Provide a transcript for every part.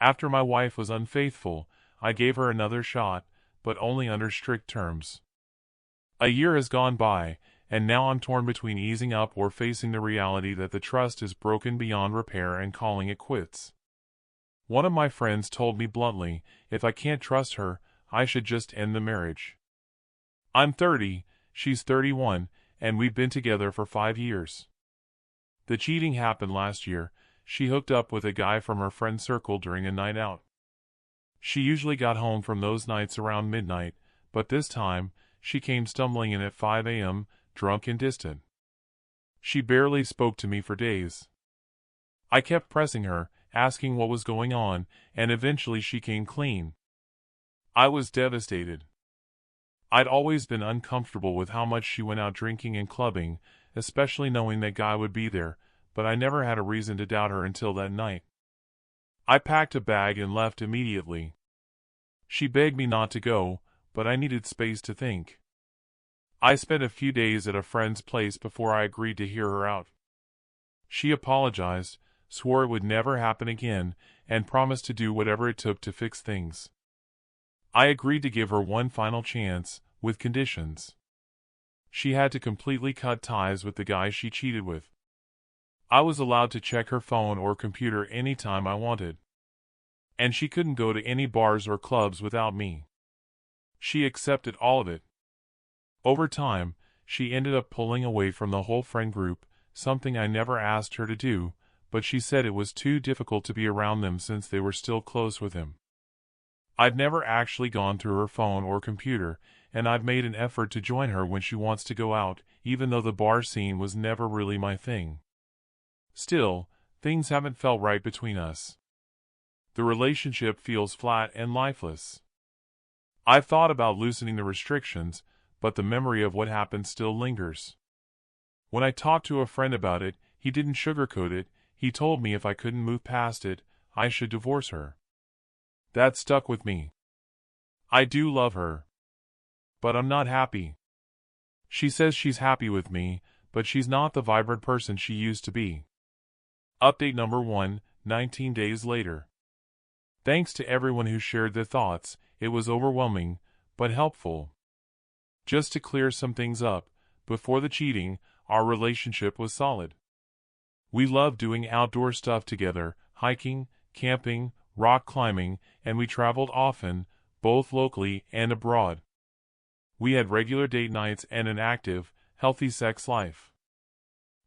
After my wife was unfaithful, I gave her another shot, but only under strict terms. A year has gone by, and now I'm torn between easing up or facing the reality that the trust is broken beyond repair and calling it quits. One of my friends told me bluntly, if I can't trust her, I should just end the marriage. I'm 30, she's 31, and we've been together for 5 years. The cheating happened last year. She hooked up with a guy from her friend circle during a night out. She usually got home from those nights around midnight, but this time, she came stumbling in at 5 a.m., drunk and distant. She barely spoke to me for days. I kept pressing her, asking what was going on, and eventually she came clean. I was devastated. I'd always been uncomfortable with how much she went out drinking and clubbing, especially knowing that guy would be there, but I never had a reason to doubt her until that night. I packed a bag and left immediately. She begged me not to go, but I needed space to think. I spent a few days at a friend's place before I agreed to hear her out. She apologized, swore it would never happen again, and promised to do whatever it took to fix things. I agreed to give her one final chance, with conditions. She had to completely cut ties with the guy she cheated with. I was allowed to check her phone or computer anytime I wanted. And she couldn't go to any bars or clubs without me. She accepted all of it. Over time, she ended up pulling away from the whole friend group, something I never asked her to do, but she said it was too difficult to be around them since they were still close with him. I've never actually gone through her phone or computer, and I've made an effort to join her when she wants to go out, even though the bar scene was never really my thing. Still, things haven't felt right between us. The relationship feels flat and lifeless. I've thought about loosening the restrictions, but the memory of what happened still lingers. When I talked to a friend about it, he didn't sugarcoat it. He told me if I couldn't move past it, I should divorce her. That stuck with me. I do love her. But I'm not happy. She says she's happy with me, but she's not the vibrant person she used to be. Update number 1, 19 days later. Thanks to everyone who shared their thoughts, it was overwhelming, but helpful. Just to clear some things up, before the cheating, our relationship was solid. We loved doing outdoor stuff together, hiking, camping, rock climbing, and we traveled often, both locally and abroad. We had regular date nights and an active, healthy sex life.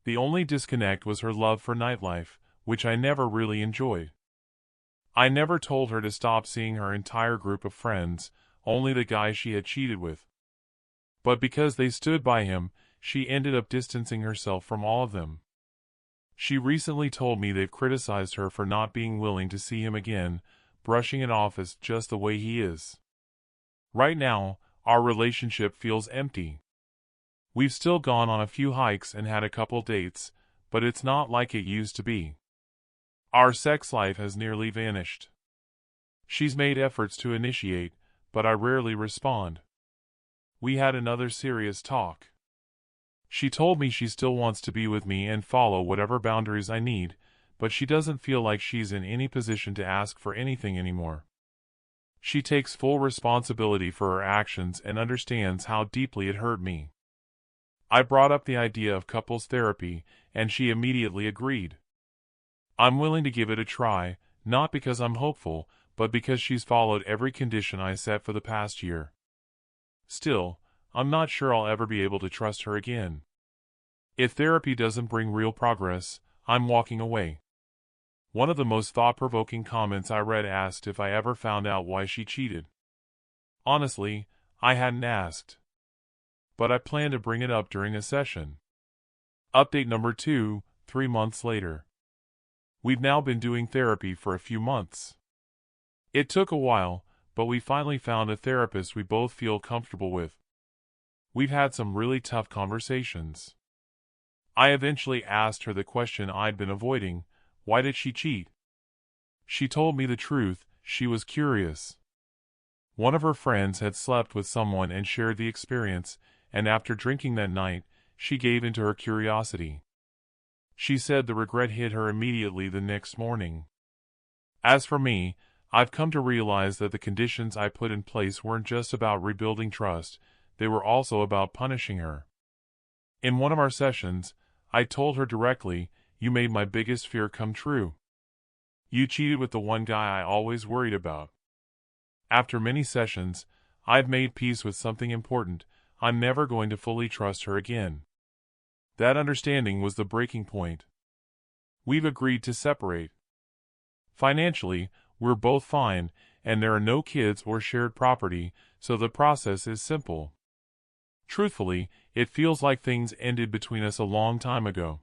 The only disconnect was her love for nightlife, which I never really enjoyed. I never told her to stop seeing her entire group of friends, only the guy she had cheated with. But because they stood by him, she ended up distancing herself from all of them. She recently told me they've criticized her for not being willing to see him again, brushing it off as just the way he is. Right now, our relationship feels empty. We've still gone on a few hikes and had a couple dates, but it's not like it used to be. Our sex life has nearly vanished. She's made efforts to initiate, but I rarely respond. We had another serious talk. She told me she still wants to be with me and follow whatever boundaries I need, but she doesn't feel like she's in any position to ask for anything anymore. She takes full responsibility for her actions and understands how deeply it hurt me. I brought up the idea of couples therapy, and she immediately agreed. I'm willing to give it a try, not because I'm hopeful, but because she's followed every condition I set for the past year. Still, I'm not sure I'll ever be able to trust her again. If therapy doesn't bring real progress, I'm walking away. One of the most thought-provoking comments I read asked if I ever found out why she cheated. Honestly, I hadn't asked. But I plan to bring it up during a session. Update number 2, 3 months later. We've now been doing therapy for a few months. It took a while, but we finally found a therapist we both feel comfortable with. We've had some really tough conversations. I eventually asked her the question I'd been avoiding: why did she cheat? She told me the truth. She was curious. One of her friends had slept with someone and shared the experience, and after drinking that night, she gave into her curiosity. She said the regret hit her immediately the next morning. As for me, I've come to realize that the conditions I put in place weren't just about rebuilding trust, they were also about punishing her. In one of our sessions, I told her directly, "You made my biggest fear come true. You cheated with the one guy I always worried about." After many sessions, I've made peace with something important. I'm never going to fully trust her again. That understanding was the breaking point. We've agreed to separate. Financially, we're both fine, and there are no kids or shared property, so the process is simple. Truthfully, it feels like things ended between us a long time ago.